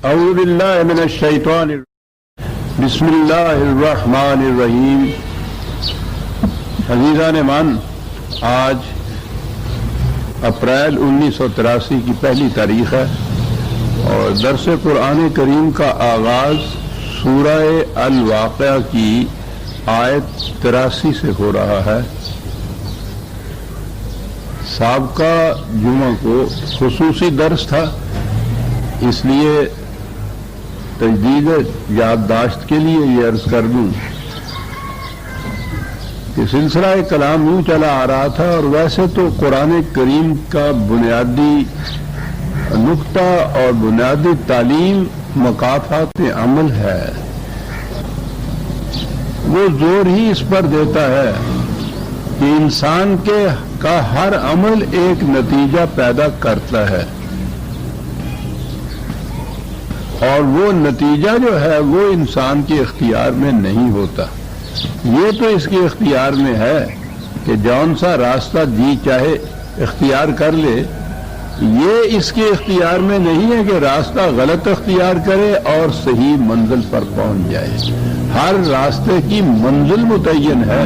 اعوذ باللہ من الشیطان بسم اللہ الرحمن الرحیم. عزیزان مان، آج اپریل 1983 کی پہلی تاریخ ہے اور درس قرآن کریم کا آغاز سورہ الواقعہ کی آیت 83 سے ہو رہا ہے. سابقہ جمعہ کو خصوصی درس تھا، اس لیے تجدید یادداشت کے لیے یہ عرض کر دوں کہ سلسلہ کلام یوں چلا آ رہا تھا، اور ویسے تو قرآن کریم کا بنیادی نقطہ اور بنیادی تعلیم مکافات عمل ہے. وہ زور ہی اس پر دیتا ہے کہ انسان کا ہر عمل ایک نتیجہ پیدا کرتا ہے، اور وہ نتیجہ جو ہے وہ انسان کے اختیار میں نہیں ہوتا. یہ تو اس کے اختیار میں ہے کہ جون سا راستہ جی چاہے اختیار کر لے. یہ اس کے اختیار میں نہیں ہے کہ راستہ غلط اختیار کرے اور صحیح منزل پر پہنچ جائے. ہر راستے کی منزل متعین ہے.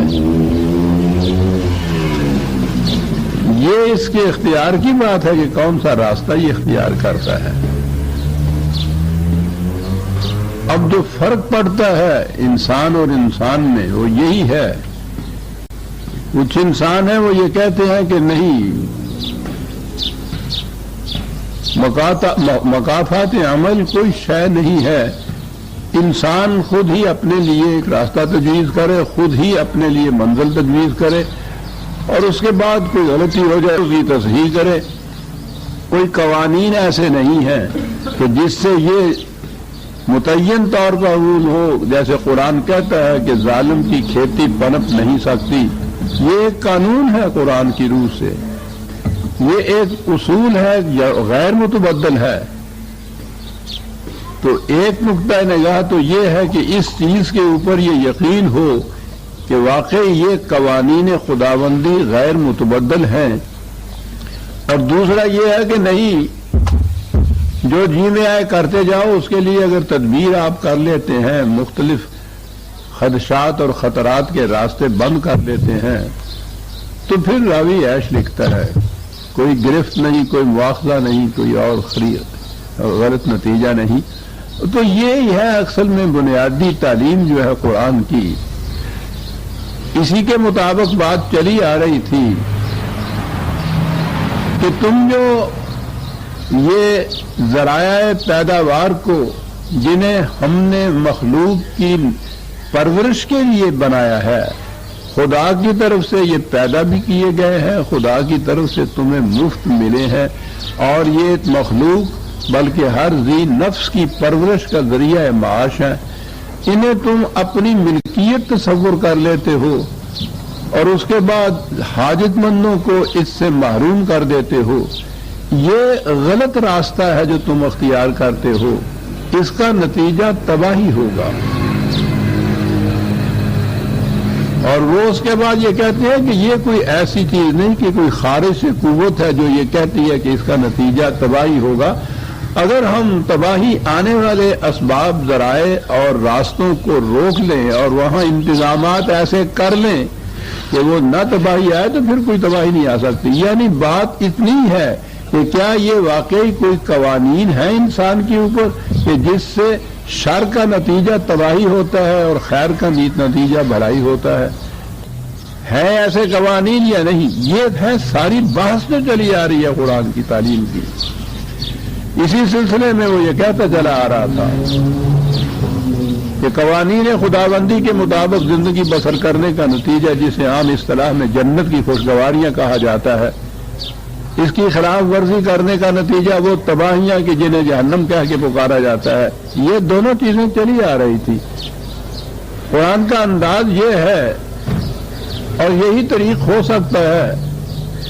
یہ اس کے اختیار کی بات ہے کہ کون سا راستہ یہ اختیار کرتا ہے. اب جو فرق پڑتا ہے انسان اور انسان میں وہ یہی ہے. کچھ انسان ہیں وہ یہ کہتے ہیں کہ نہیں، مکافات عمل کوئی شے نہیں ہے. انسان خود ہی اپنے لیے ایک راستہ تجویز کرے، خود ہی اپنے لیے منزل تجویز کرے، اور اس کے بعد کوئی غلطی ہو جائے اس کی تصحیح کرے. کوئی قوانین ایسے نہیں ہیں کہ جس سے یہ متعین طور پر رول ہو. جیسے قرآن کہتا ہے کہ ظالم کی کھیتی پنپ نہیں سکتی، یہ ایک قانون ہے قرآن کی روح سے. یہ ایک اصول ہے، غیر متبدل ہے. تو ایک نقطہ نگاہ تو یہ ہے کہ اس چیز کے اوپر یہ یقین ہو کہ واقعی یہ قوانین خداوندی غیر متبدل ہیں. اور دوسرا یہ ہے کہ نہیں، جو جی میں آئے کرتے جاؤ. اس کے لیے اگر تدبیر آپ کر لیتے ہیں، مختلف خدشات اور خطرات کے راستے بند کر لیتے ہیں، تو پھر راوی عیش لکھتا ہے. کوئی گرفت نہیں، کوئی مواخذہ نہیں، کوئی اور غلط نتیجہ نہیں. تو یہ ہے اصل میں بنیادی تعلیم جو ہے قرآن کی. اسی کے مطابق بات چلی آ رہی تھی کہ تم جو یہ ذرائع پیداوار کو جنہیں ہم نے مخلوق کی پرورش کے لیے بنایا ہے، خدا کی طرف سے یہ پیدا بھی کیے گئے ہیں، خدا کی طرف سے تمہیں مفت ملے ہیں، اور یہ مخلوق بلکہ ہر ذی نفس کی پرورش کا ذریعہ معاش ہے. انہیں تم اپنی ملکیت تصور کر لیتے ہو اور اس کے بعد حاجت مندوں کو اس سے محروم کر دیتے ہو. یہ غلط راستہ ہے جو تم اختیار کرتے ہو. اس کا نتیجہ تباہی ہوگا. اور وہ اس کے بعد یہ کہتے ہیں کہ یہ کوئی ایسی چیز نہیں کہ کوئی خارج سے قوت ہے جو یہ کہتی ہے کہ اس کا نتیجہ تباہی ہوگا. اگر ہم تباہی آنے والے اسباب، ذرائع اور راستوں کو روک لیں اور وہاں انتظامات ایسے کر لیں کہ وہ نہ تباہی آئے، تو پھر کوئی تباہی نہیں آ سکتی. یعنی بات اتنی ہے کہ کیا یہ واقعی کوئی قوانین ہیں انسان کے اوپر کہ جس سے شر کا نتیجہ تباہی ہوتا ہے اور خیر کا نتیجہ بھلائی ہوتا ہے؟ ایسے قوانین یا نہیں؟ یہ ہے ساری بحث جو چلی آ رہی ہے قرآن کی تعلیم کی. اسی سلسلے میں وہ یہ کہتا چلا آ رہا تھا کہ قوانین خداوندی کے مطابق زندگی بسر کرنے کا نتیجہ، جسے عام اصطلاح میں جنت کی خوشگواریاں کہا جاتا ہے، اس کی خلاف ورزی کرنے کا نتیجہ وہ تباہیاں کہ جنہیں جہنم کہہ کے پکارا جاتا ہے. یہ دونوں چیزیں چلی آ رہی تھی. قرآن کا انداز یہ ہے، اور یہی طریق ہو سکتا ہے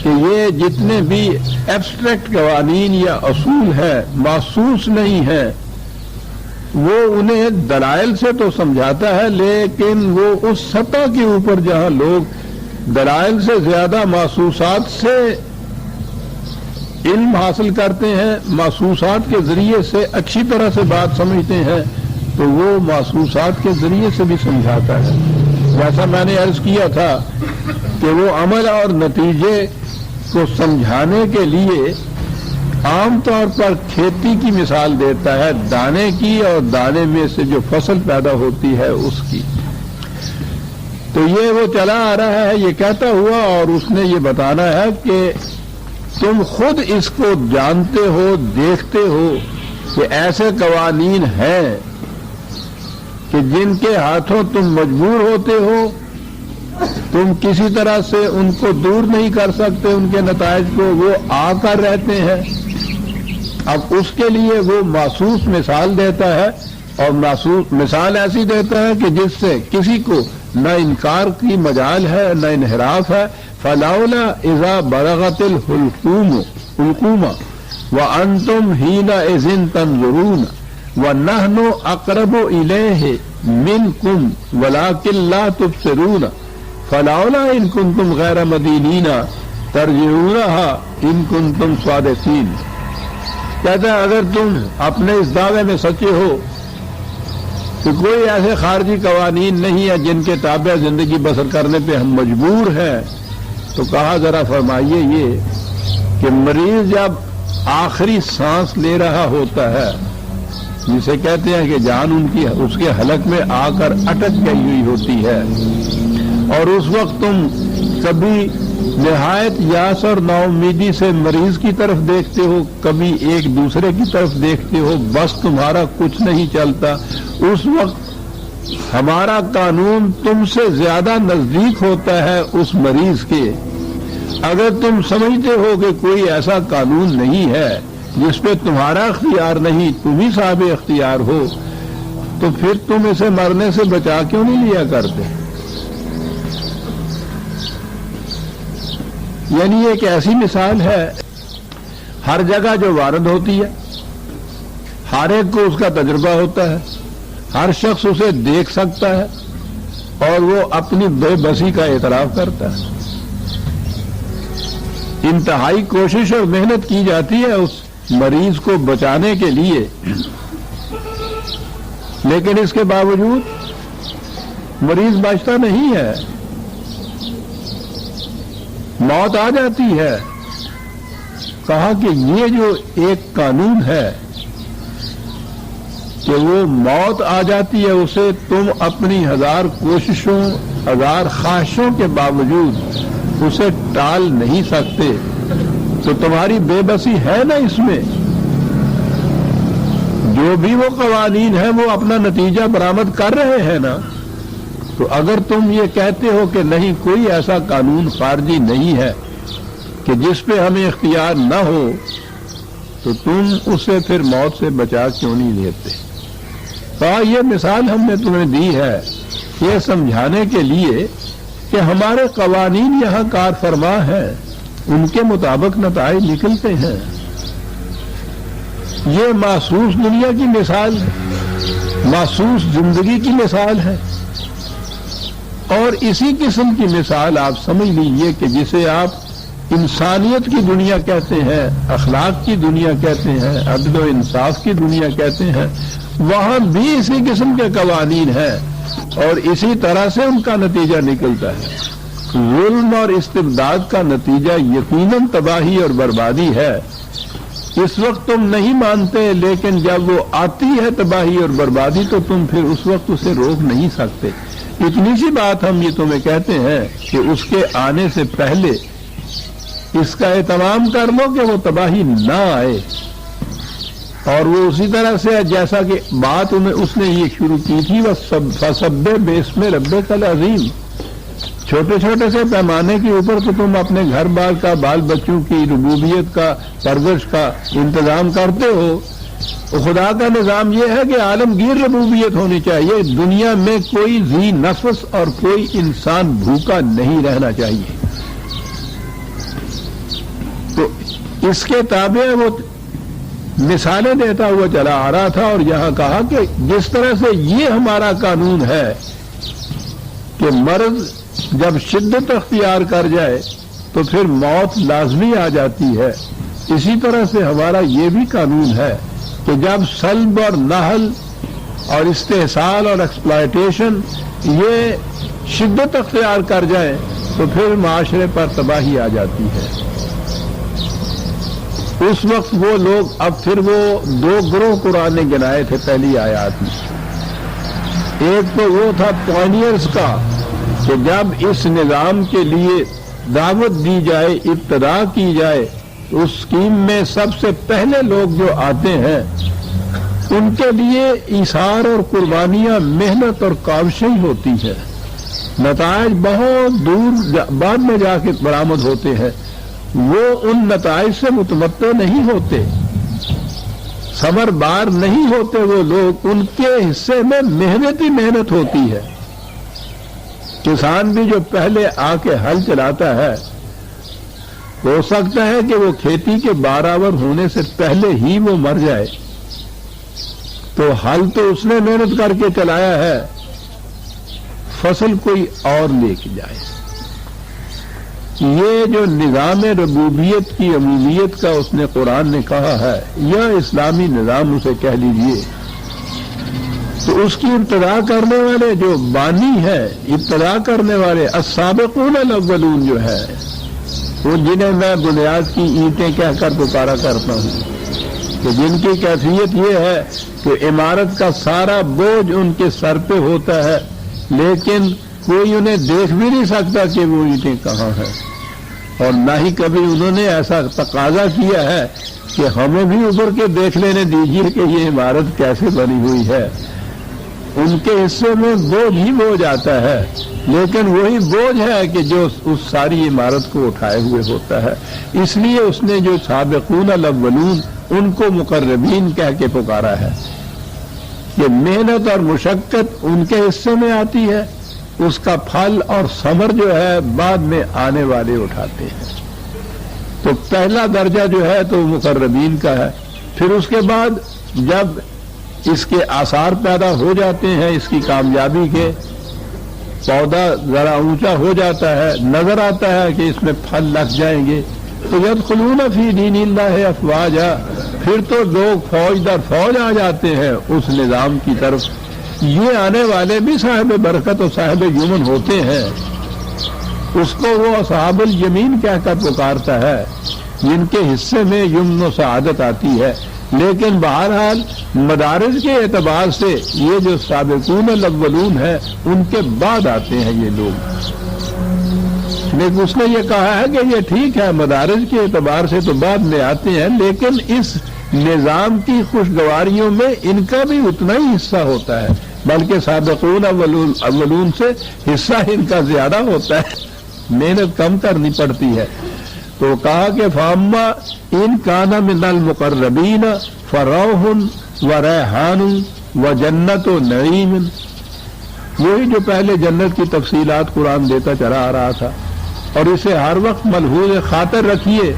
کہ یہ جتنے بھی ایبسٹریکٹ قوانین یا اصول ہیں، محسوس نہیں ہیں، وہ انہیں دلائل سے تو سمجھاتا ہے، لیکن وہ اس سطح کے اوپر جہاں لوگ دلائل سے زیادہ محسوسات سے علم حاصل کرتے ہیں، محسوسات کے ذریعے سے اچھی طرح سے بات سمجھتے ہیں، تو وہ محسوسات کے ذریعے سے بھی سمجھاتا ہے۔ جیسا میں نے عرض کیا تھا کہ وہ عمل اور نتیجے کو سمجھانے کے لیے عام طور پر کھیتی کی مثال دیتا ہے، دانے کی، اور دانے میں سے جو فصل پیدا ہوتی ہے اس کی۔ تو یہ وہ چلا آ رہا ہے یہ کہتا ہوا، اور اس نے یہ بتانا ہے کہ تم خود اس کو جانتے ہو، دیکھتے ہو کہ ایسے قوانین ہیں کہ جن کے ہاتھوں تم مجبور ہوتے ہو، تم کسی طرح سے ان کو دور نہیں کر سکتے، ان کے نتائج کو، وہ آ کر رہتے ہیں۔ اب اس کے لیے وہ محسوس مثال دیتا ہے، اور محسوس مثال ایسی دیتا ہے کہ جس سے کسی کو نہ انکار کی مجال ہے نہ انحراف ہے۔ فلولا اذا بلغت الحلقوم وانتم حينئذ تنظرون ونحن اقرب الیہ منکم ولکن لا تبصرون فلولا ان کنتم غیر مدینین ترجعونها ان کنتم صادقین۔ کہتا ہے اگر تم اپنے اس دعوے میں سچے ہو کہ کوئی ایسے خارجی قوانین نہیں ہے جن کے تابع زندگی بسر کرنے پہ ہم مجبور ہیں، تو کہا ذرا فرمائیے یہ کہ مریض جب آخری سانس لے رہا ہوتا ہے، جسے کہتے ہیں کہ جان اس کے حلق میں آ کر اٹک گئی ہوئی ہوتی ہے، اور اس وقت تم کبھی نہایت یاس اور نا امیدی سے مریض کی طرف دیکھتے ہو، کبھی ایک دوسرے کی طرف دیکھتے ہو، بس تمہارا کچھ نہیں چلتا، اس وقت ہمارا قانون تم سے زیادہ نزدیک ہوتا ہے اس مریض کے۔ اگر تم سمجھتے ہو کہ کوئی ایسا قانون نہیں ہے جس پہ تمہارا اختیار نہیں، تم ہی صاحب اختیار ہو، تو پھر تم اسے مرنے سے بچا کیوں نہیں لیا کرتے؟ یعنی ایک ایسی مثال ہے ہر جگہ جو وارد ہوتی ہے، ہر ایک کو اس کا تجربہ ہوتا ہے، ہر شخص اسے دیکھ سکتا ہے، اور وہ اپنی بے بسی کا اعتراف کرتا ہے۔ انتہائی کوشش اور محنت کی جاتی ہے اس مریض کو بچانے کے لیے، لیکن اس کے باوجود مریض بچتا نہیں ہے، موت آ جاتی ہے۔ کہا کہ یہ جو ایک قانون ہے کہ وہ موت آ جاتی ہے، اسے تم اپنی ہزار کوششوں، ہزار خواہشوں کے باوجود اسے ٹال نہیں سکتے، تو تمہاری بے بسی ہے نا اس میں۔ جو بھی وہ قوانین ہیں وہ اپنا نتیجہ برآمد کر رہے ہیں نا، تو اگر تم یہ کہتے ہو کہ نہیں کوئی ایسا قانون خارجی نہیں ہے کہ جس پہ ہمیں اختیار نہ ہو، تو تم اسے پھر موت سے بچا کیوں نہیں لیتے؟ کہا یہ مثال ہم نے تمہیں دی ہے یہ سمجھانے کے لیے کہ ہمارے قوانین یہاں کار فرما ہیں، ان کے مطابق نتائج نکلتے ہیں۔ یہ محسوس دنیا کی مثال ہے، محسوس زندگی کی مثال ہے، اور اسی قسم کی مثال آپ سمجھ لیجئے کہ جسے آپ انسانیت کی دنیا کہتے ہیں، اخلاق کی دنیا کہتے ہیں، عدل و انصاف کی دنیا کہتے ہیں، وہاں بھی اسی قسم کے قوانین ہیں، اور اسی طرح سے ان کا نتیجہ نکلتا ہے۔ ظلم اور استبداد کا نتیجہ یقیناً تباہی اور بربادی ہے۔ اس وقت تم نہیں مانتے، لیکن جب وہ آتی ہے تباہی اور بربادی تو تم پھر اس وقت اسے روک نہیں سکتے۔ اتنی سی بات ہم یہ تمہیں کہتے ہیں کہ اس کے آنے سے پہلے اس کا اہتمام کر لو کہ وہ تباہی نہ آئے، اور وہ اسی طرح سے جیسا کہ بات اس نے یہ شروع کی تھی، فَسَبِّحْ بِاسْمِ رَبِّكَ الْعَظِيمِ، چھوٹے چھوٹے سے پیمانے کے اوپر تو تم اپنے گھر بار کا، بال بچوں کی ربوبیت کا، پرورش کا انتظام کرتے ہو۔ خدا کا نظام یہ ہے کہ عالمگیر ربوبیت ہونی چاہیے، دنیا میں کوئی ذی نفس اور کوئی انسان بھوکا نہیں رہنا چاہیے۔ تو اس کے تابع وہ مثالیں دیتا ہوا چلا آ رہا تھا، اور یہاں کہا کہ جس طرح سے یہ ہمارا قانون ہے کہ مرض جب شدت اختیار کر جائے تو پھر موت لازمی آ جاتی ہے، اسی طرح سے ہمارا یہ بھی قانون ہے کہ جب سلب اور نہل اور استحصال اور ایکسپلائٹیشن یہ شدت اختیار کر جائے تو پھر معاشرے پر تباہی آ جاتی ہے۔ اس وقت وہ لوگ، اب پھر وہ دو گروہ قرآن نے گنائے تھے پہلی آیات میں۔ ایک تو وہ تھا پائنیئرز کا کہ جب اس نظام کے لیے دعوت دی جائے، ابتدا کی جائے، اس اسکیم میں سب سے پہلے لوگ جو آتے ہیں ان کے لیے ایثار اور قربانیاں، محنت اور کاوشیں ہوتی ہیں، نتائج بہت دور بعد میں جا کے برآمد ہوتے ہیں، وہ ان نتائج سے متمتع نہیں ہوتے، صبر بار نہیں ہوتے وہ لوگ، ان کے حصے میں محنت ہی محنت ہوتی ہے۔ کسان بھی جو پہلے آ کے ہل چلاتا ہے، ہو سکتا ہے کہ وہ کھیتی کے برابر ہونے سے پہلے ہی وہ مر جائے، تو ہل تو اس نے محنت کر کے چلایا ہے، فصل کوئی اور لے کے جائے۔ یہ جو نظام ربوبیت کی عمومیت کا اس نے قرآن نے کہا ہے، یہ اسلامی نظام اسے کہہ لیجیے، تو اس کی ابتدا کرنے والے جو بانی ہے، ابتدا کرنے والے السابقون الاولون جو ہے، وہ جنہیں میں بنیاد کی اینٹیں کہہ کر پکارا کرتا ہوں، کہ جن کی کیفیت یہ ہے کہ عمارت کا سارا بوجھ ان کے سر پہ ہوتا ہے، لیکن کوئی انہیں دیکھ بھی نہیں سکتا کہ وہ اینٹیں کہاں ہیں، اور نہ ہی کبھی انہوں نے ایسا تقاضا کیا ہے کہ ہمیں بھی ابھر کے دیکھ لینے دیجیے کہ یہ عمارت کیسے بنی ہوئی ہے۔ ان کے حصے میں بوجھ ہی بوجھ آتا ہے، لیکن وہی بوجھ ہے کہ جو اس ساری عمارت کو اٹھائے ہوئے ہوتا ہے۔ اس لیے اس نے جو سابقون الاولون ان کو مقربین کہہ کے پکارا ہے کہ محنت اور مشقت ان کے حصے میں آتی ہے، اس کا پھل اور ثمر جو ہے بعد میں آنے والے اٹھاتے ہیں۔ تو پہلا درجہ جو ہے تو مقربین کا ہے۔ پھر اس کے بعد جب اس کے آثار پیدا ہو جاتے ہیں، اس کی کامیابی کے، پودا ذرا اونچا ہو جاتا ہے، نظر آتا ہے کہ اس میں پھل لگ جائیں گے، تو یدخلون فی دین اللہ افواجا، پھر تو لوگ فوج در فوج آ جاتے ہیں اس نظام کی طرف۔ یہ آنے والے بھی صاحب برکت اور صاحب یمن ہوتے ہیں، اس کو وہ اصحاب الیمین کہہ کر پکارتا ہے، جن کے حصے میں یمن و سعادت آتی ہے۔ لیکن بہرحال مدارج کے اعتبار سے یہ جو سابقون الاولون ہیں ان کے بعد آتے ہیں یہ لوگ، لیکن اس نے یہ کہا ہے کہ یہ ٹھیک ہے مدارج کے اعتبار سے تو بعد میں آتے ہیں، لیکن اس نظام کی خوشگواریوں میں ان کا بھی اتنا ہی حصہ ہوتا ہے، بلکہ سابقون اولون سے حصہ ان کا زیادہ ہوتا ہے، محنت کم کرنی پڑتی ہے۔ تو کہا کہ فاما ان کان من المقربین فروح و ریحان و جنت و نعیم، وہی جو پہلے جنت کی تفصیلات قرآن دیتا چلا آ رہا تھا، اور اسے ہر وقت ملحوظ خاطر رکھیے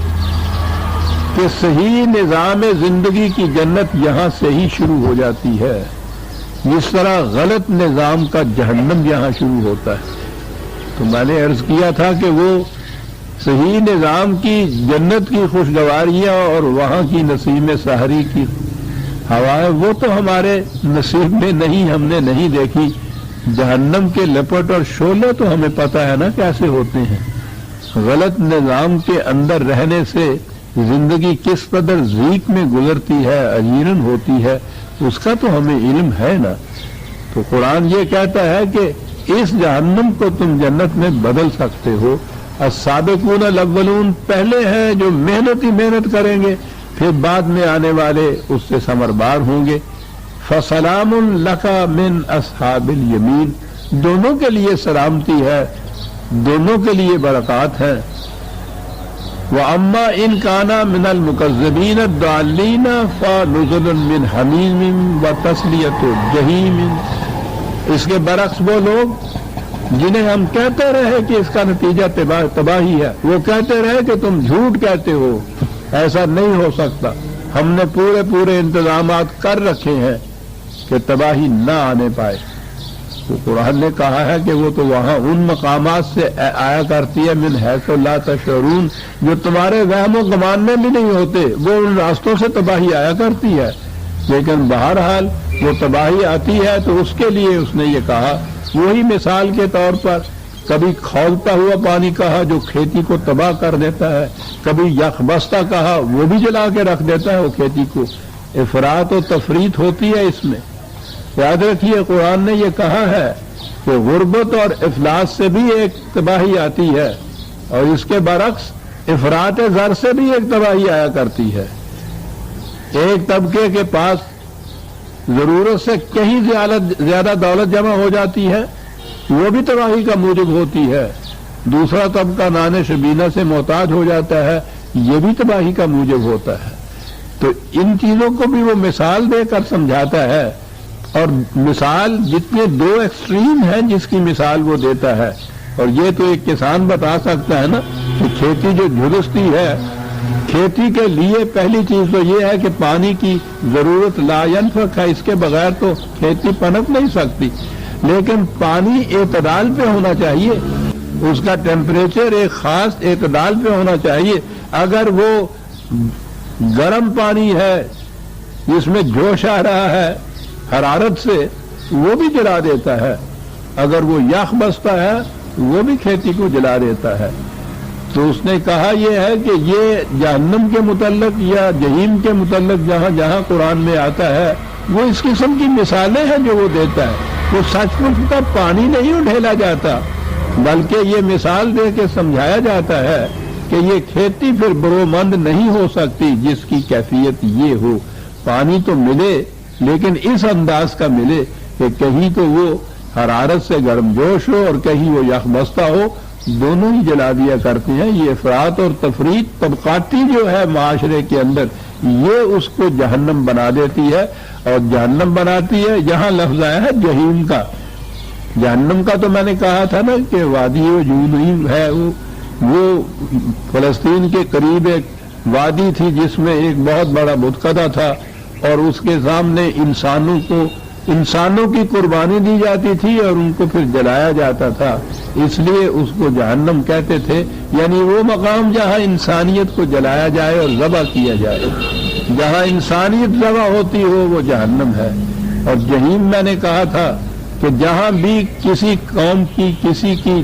کہ صحیح نظام زندگی کی جنت یہاں سے ہی شروع ہو جاتی ہے، جس طرح غلط نظام کا جہنم یہاں شروع ہوتا ہے۔ تو میں نے عرض کیا تھا کہ وہ صحیح نظام کی جنت کی خوشگواریاں اور وہاں کی نسیم سحری کی ہوائیں وہ تو ہمارے نصیب میں نہیں، ہم نے نہیں دیکھی۔ جہنم کے لپٹ اور شعلے تو ہمیں پتہ ہے نا کیسے ہوتے ہیں۔ غلط نظام کے اندر رہنے سے زندگی کس قدر ضیق میں گزرتی ہے، اجیرن ہوتی ہے، اس کا تو ہمیں علم ہے نا۔ تو قرآن یہ کہتا ہے کہ اس جہنم کو تم جنت میں بدل سکتے ہو۔ السابقون الاولون پہلے ہیں جو محنت ہی محنت کریں گے، پھر بعد میں آنے والے اس سے ثمربار ہوں گے۔ فسلام لک من اصحاب الیمین، دونوں کے لیے سلامتی ہے، دونوں کے لیے برکات ہے۔ وَأَمَّا إِنْ كَانَ مِنَ الْمُكَذِّبِينَ الضَّالِّينَ فَنُزُلٌ مِّنْ حَمِيمٍ وَتَصْلِيَةُ جَحِيمٍ، اس کے برعکس وہ لوگ جنہیں ہم کہتے رہے کہ اس کا نتیجہ تباہی ہے، وہ کہتے رہے کہ تم جھوٹ کہتے ہو، ایسا نہیں ہو سکتا، ہم نے پورے انتظامات کر رکھے ہیں کہ تباہی نہ آنے پائے۔ وہ قرآن نے کہا ہے کہ وہ تو وہاں ان مقامات سے آیا کرتی ہے من حیث لا تشعرون، جو تمہارے وہم و گمان میں بھی نہیں ہوتے، وہ ان راستوں سے تباہی آیا کرتی ہے، لیکن بہرحال وہ تباہی آتی ہے تو اس کے لیے اس نے یہ کہا، وہی مثال کے طور پر کبھی کھولتا ہوا پانی کہا جو کھیتی کو تباہ کر دیتا ہے، کبھی یخبستہ کہا وہ بھی جلا کے رکھ دیتا ہے وہ کھیتی کو۔ افراط و تفریط ہوتی ہے اس میں۔ یاد رکھیے قرآن نے یہ کہا ہے کہ غربت اور افلاس سے بھی ایک تباہی آتی ہے، اور اس کے برعکس افراط زر سے بھی ایک تباہی آیا کرتی ہے۔ ایک طبقے کے پاس ضرورت سے کہیں زیادہ دولت جمع ہو جاتی ہے، وہ بھی تباہی کا موجب ہوتی ہے۔ دوسرا طبقہ نان شبینہ سے محتاج ہو جاتا ہے، یہ بھی تباہی کا موجب ہوتا ہے۔ تو ان چیزوں کو بھی وہ مثال دے کر سمجھاتا ہے، اور مثال جتنے دو ایکسٹریم ہیں جس کی مثال وہ دیتا ہے، اور یہ تو ایک کسان بتا سکتا ہے نا کہ کھیتی جو جھلستی ہے، کھیتی کے لیے پہلی چیز تو یہ ہے کہ پانی کی ضرورت لا ینفق ہے، اس کے بغیر تو کھیتی پنپ نہیں سکتی، لیکن پانی اعتدال پہ ہونا چاہیے، اس کا ٹیمپریچر ایک خاص اعتدال پہ ہونا چاہیے۔ اگر وہ گرم پانی ہے جس میں جوش آ رہا ہے حرارت سے، وہ بھی جلا دیتا ہے، اگر وہ یخ بستا ہے وہ بھی کھیتی کو جلا دیتا ہے۔ تو اس نے کہا یہ ہے کہ یہ جہنم کے متعلق یا جہنم کے متعلق جہاں جہاں قرآن میں آتا ہے وہ اس قسم کی مثالیں ہیں جو وہ دیتا ہے، وہ سچ مچ کا پانی نہیں اڈھیلا جاتا، بلکہ یہ مثال دے کے سمجھایا جاتا ہے کہ یہ کھیتی پھر برومند نہیں ہو سکتی جس کی کیفیت یہ ہو، پانی تو ملے لیکن اس انداز کا ملے کہ کہیں تو وہ حرارت سے گرم جوش ہو اور کہیں وہ یخ بستہ ہو، دونوں ہی جلا دیا کرتے ہیں۔ یہ افراط اور تفریط طبقاتی جو ہے معاشرے کے اندر، یہ اس کو جہنم بنا دیتی ہے، اور جہنم بناتی ہے، یہاں لفظ آیا ہے جہنم کا۔ جہنم کا تو میں نے کہا تھا نا کہ وادی جہنم ہے، وہ فلسطین کے قریب ایک وادی تھی جس میں ایک بہت بڑا بتکدہ تھا، اور اس کے سامنے انسانوں کی قربانی دی جاتی تھی اور ان کو پھر جلایا جاتا تھا، اس لیے اس کو جہنم کہتے تھے، یعنی وہ مقام جہاں انسانیت کو جلایا جائے اور ذبح کیا جائے، جہاں انسانیت ذبح ہوتی ہو وہ جہنم ہے۔ اور جہنم میں نے کہا تھا کہ جہاں بھی کسی قوم کی کسی کی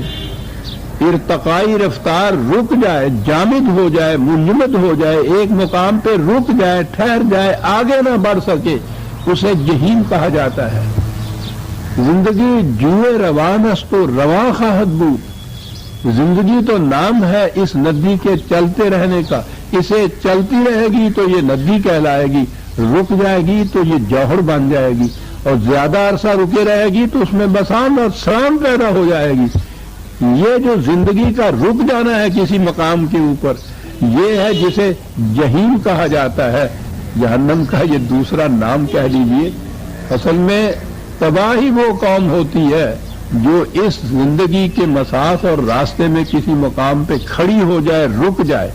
ارتقائی رفتار رک جائے، جامد ہو جائے، منجمد ہو جائے، ایک مقام پہ رک جائے، ٹھہر جائے، آگے نہ بڑھ سکے، اسے جہنم کہا جاتا ہے۔ زندگی جوئے روان است تو رواں خواہد بود، زندگی تو نام ہے اس ندی کے چلتے رہنے کا، اسے چلتی رہے گی تو یہ ندی کہلائے گی، رک جائے گی تو یہ جوہر بن جائے گی، اور زیادہ عرصہ رکے رہے گی تو اس میں بسان اور سران پیدا ہو جائے گی۔ یہ جو زندگی کا رک جانا ہے کسی مقام کے اوپر، یہ ہے جسے جہنم کہا جاتا ہے۔ جہنم کا یہ دوسرا نام کہہ لیجئے۔ اصل میں تباہی وہ قوم ہوتی ہے جو اس زندگی کے مساف اور راستے میں کسی مقام پہ کھڑی ہو جائے، رک جائے،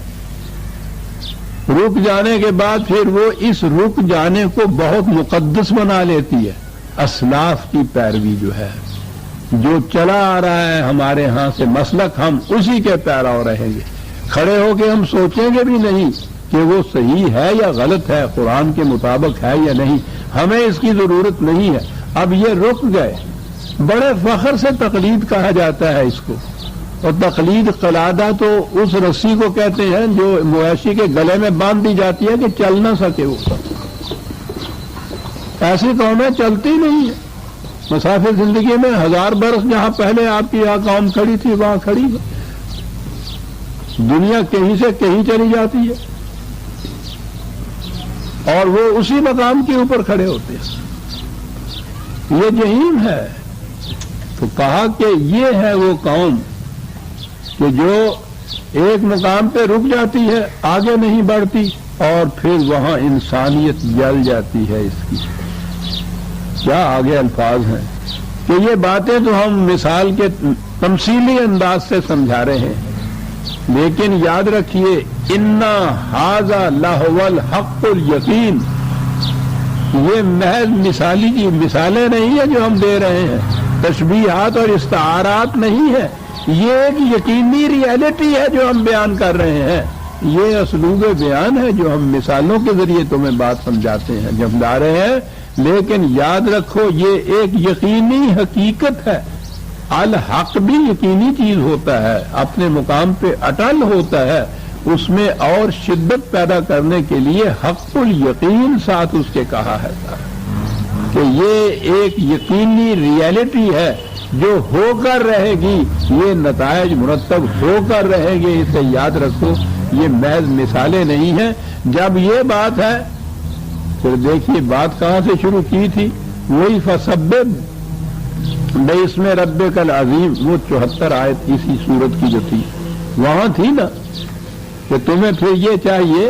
رک جانے کے بعد پھر وہ اس رک جانے کو بہت مقدس بنا لیتی ہے۔ اسلاف کی پیروی جو ہے، جو چلا آ رہا ہے ہمارے ہاں سے مسلک، ہم اسی کے پیرو رہیں گے، کھڑے ہو کے ہم سوچیں گے بھی نہیں کہ وہ صحیح ہے یا غلط ہے، قرآن کے مطابق ہے یا نہیں، ہمیں اس کی ضرورت نہیں ہے۔ اب یہ رک گئے، بڑے فخر سے تقلید کہا جاتا ہے اس کو، اور تقلید قلادہ تو اس رسی کو کہتے ہیں جو مویشی کے گلے میں باندھ دی جاتی ہے کہ چل نہ سکے، وہ ایسی قومیں چلتی نہیں ہے۔ مسافر زندگی میں 1000 برس جہاں پہلے آپ کی یہاں قوم کھڑی تھی وہاں کھڑی ہے، دنیا کہیں سے کہیں چلی جاتی ہے اور وہ اسی مقام کے اوپر کھڑے ہوتے ہیں۔ یہ جہنم ہے۔ تو کہا کہ یہ ہے وہ قوم کہ جو ایک مقام پہ رک جاتی ہے، آگے نہیں بڑھتی، اور پھر وہاں انسانیت جل جاتی ہے اس کی۔ کیا آگے الفاظ ہیں کہ یہ باتیں تو ہم مثال کے تمثیلی انداز سے سمجھا رہے ہیں، لیکن یاد رکھیے انا ھذا لہو الحق الیقین، یہ محض مثالی کی مثالیں نہیں ہیں جو ہم دے رہے ہیں، تشبیہات اور استعارات نہیں ہے، یہ ایک یقینی ریئلٹی ہے جو ہم بیان کر رہے ہیں. یہ اسلوب بیان ہے جو ہم مثالوں کے ذریعے تمہیں بات سمجھاتے ہیں، جملا رہے ہیں. لیکن یاد رکھو یہ ایک یقینی حقیقت ہے. الحق بھی یقینی چیز ہوتا ہے، اپنے مقام پہ اٹل ہوتا ہے. اس میں اور شدت پیدا کرنے کے لیے حق الیقین ساتھ اس کے کہا ہے کہ یہ ایک یقینی ریئلٹی ہے جو ہو کر رہے گی، یہ نتائج مرتب ہو کر رہے گے. اسے یاد رکھو، یہ محض مثالیں نہیں ہیں. جب یہ بات ہے پھر دیکھیے بات کہاں سے شروع کی تھی، وہی فسبح باسم ربک العظیم، وہ 74 آیت اسی سورت کی جو تھی وہاں تھی نا. کہ تمہیں پھر یہ چاہیے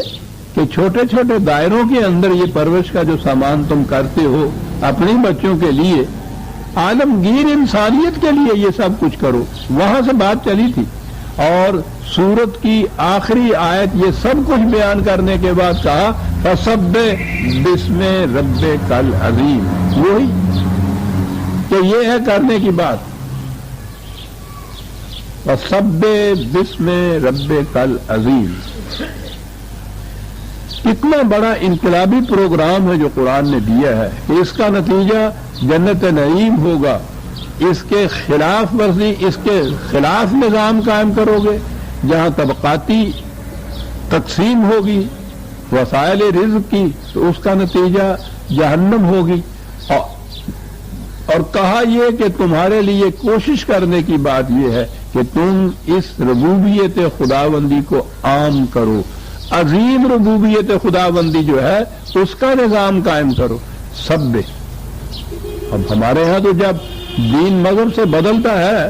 کہ چھوٹے چھوٹے دائروں کے اندر یہ پرورش کا جو سامان تم کرتے ہو اپنے بچوں کے لیے، عالمگیر انسانیت کے لیے یہ سب کچھ کرو. وہاں سے بات چلی تھی. اور سورت کی آخری آیت یہ سب کچھ بیان کرنے کے بعد کہا فسبح باسم ربک العظیم، وہی کہ یہ ہے کرنے کی بات. فسبح باسم ربک العظیم، کتنا بڑا انقلابی پروگرام ہے جو قرآن نے دیا ہے کہ اس کا نتیجہ جنت نعیم ہوگا. اس کے خلاف ورزی، اس کے خلاف نظام قائم کرو گے جہاں طبقاتی تقسیم ہوگی وسائل رزق کی، تو اس کا نتیجہ جہنم ہوگی. اور کہا یہ کہ تمہارے لیے کوشش کرنے کی بات یہ ہے کہ تم اس ربوبیت خداوندی کو عام کرو، عظیم ربوبیت خداوندی جو ہے اس کا نظام قائم کرو. سبح، اب ہمارے ہاں تو جب دین مذہب سے بدلتا ہے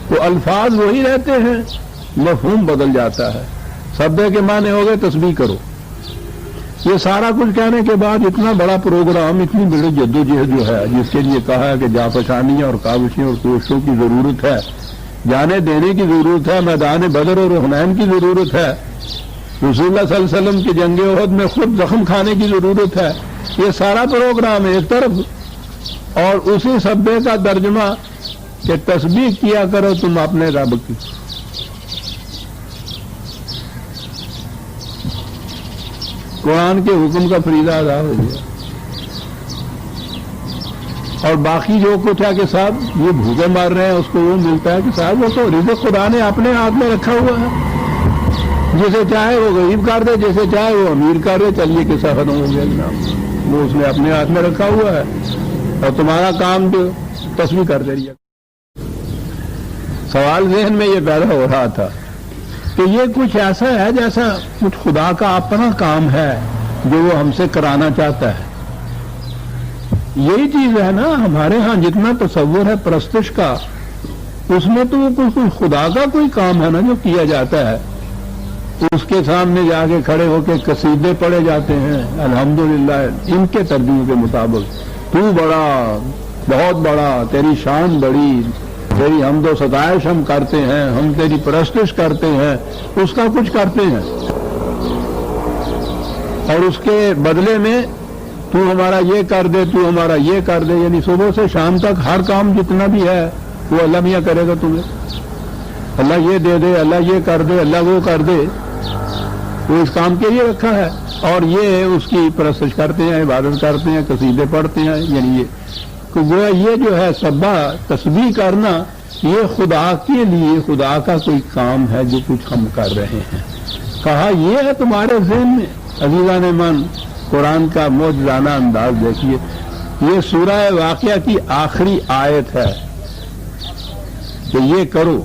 تو الفاظ وہی رہتے ہیں، مفہوم بدل جاتا ہے. سبح کے معنی ہو گئے تسبیح کرو. یہ سارا کچھ کہنے کے بعد اتنا بڑا پروگرام، اتنی بڑی جدوجہد جو ہے جس کے لیے کہا ہے کہ جاپشانیاں اور کاوشیں اور کوششوں کی ضرورت ہے، جانے دینے کی ضرورت ہے، میدان بدر اور حنین کی ضرورت ہے، رسول اللہ صلی اللہ علیہ وسلم کی جنگ احد میں خود زخم کھانے کی ضرورت ہے. یہ سارا پروگرام ایک طرف، اور اسی سبح کا ترجمہ کہ تسبیح کیا کرو تم اپنے رب کی. قرآن کے حکم کا فریضہ ادا ہو گیا. اور باقی جو کچھ ہے کہ صاحب یہ بھوکے مار رہے ہیں اس کو وہ ملتا ہے کہ صاحب وہ تو رزق خدا نے اپنے ہاتھ میں رکھا ہوا ہے، جسے چاہے وہ غریب کر دے، جسے چاہے وہ امیر کر دے. چلیے کہ ختم ہو گیا جناب، وہ اس نے اپنے ہاتھ میں رکھا ہوا ہے اور تمہارا کام جو تسبیح کر دے رہی ہے. سوال ذہن میں یہ پیدا ہو رہا تھا کہ یہ کچھ ایسا ہے جیسا کچھ خدا کا اپنا کام ہے جو وہ ہم سے کرانا چاہتا ہے. یہی چیز ہے نا ہمارے ہاں جتنا تصور ہے پرستش کا، اس میں تو وہ کوئی خدا کا کوئی کام ہے نا جو کیا جاتا ہے. اس کے سامنے جا کے کھڑے ہو کے قصیدے پڑھے جاتے ہیں الحمدللہ ان کے ترجمے کے مطابق، تو بڑا، بہت بڑا، تیری شان بڑی، تیری حمد و ستائش ہم کرتے ہیں، ہم تیری پرستش کرتے ہیں، اس کا کچھ کرتے ہیں. اور اس کے بدلے میں تو ہمارا یہ کر دے، تو ہمارا یہ کر دے. یعنی صبح سے شام تک ہر کام جتنا بھی ہے وہ اللہ میاں کرے گا تمہیں. اللہ یہ دے دے، اللہ یہ کر دے، اللہ وہ کر دے. وہ اس کام کے لیے رکھا ہے اور یہ اس کی پرستش کرتے ہیں، عبادت کرتے ہیں، قصیدے پڑھتے ہیں. یعنی یہ جو ہے سبح تسبیح کرنا، یہ خدا کے لیے خدا کا کوئی کام ہے جو کچھ ہم کر رہے ہیں. کہا یہ ہے تمہارے ذہن میں. عزیزان من، قرآن کا معجزانہ انداز دیکھیے. یہ سورہ واقعہ کی آخری آیت ہے کہ یہ کرو.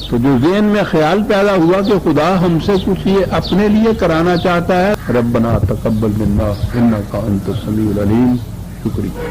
تو جو ذہن میں خیال پیدا ہوا کہ خدا ہم سے کچھ یہ اپنے لیے کرانا چاہتا ہے، ربنا تقبل منا انک انت السمیع العلیم. شکریہ.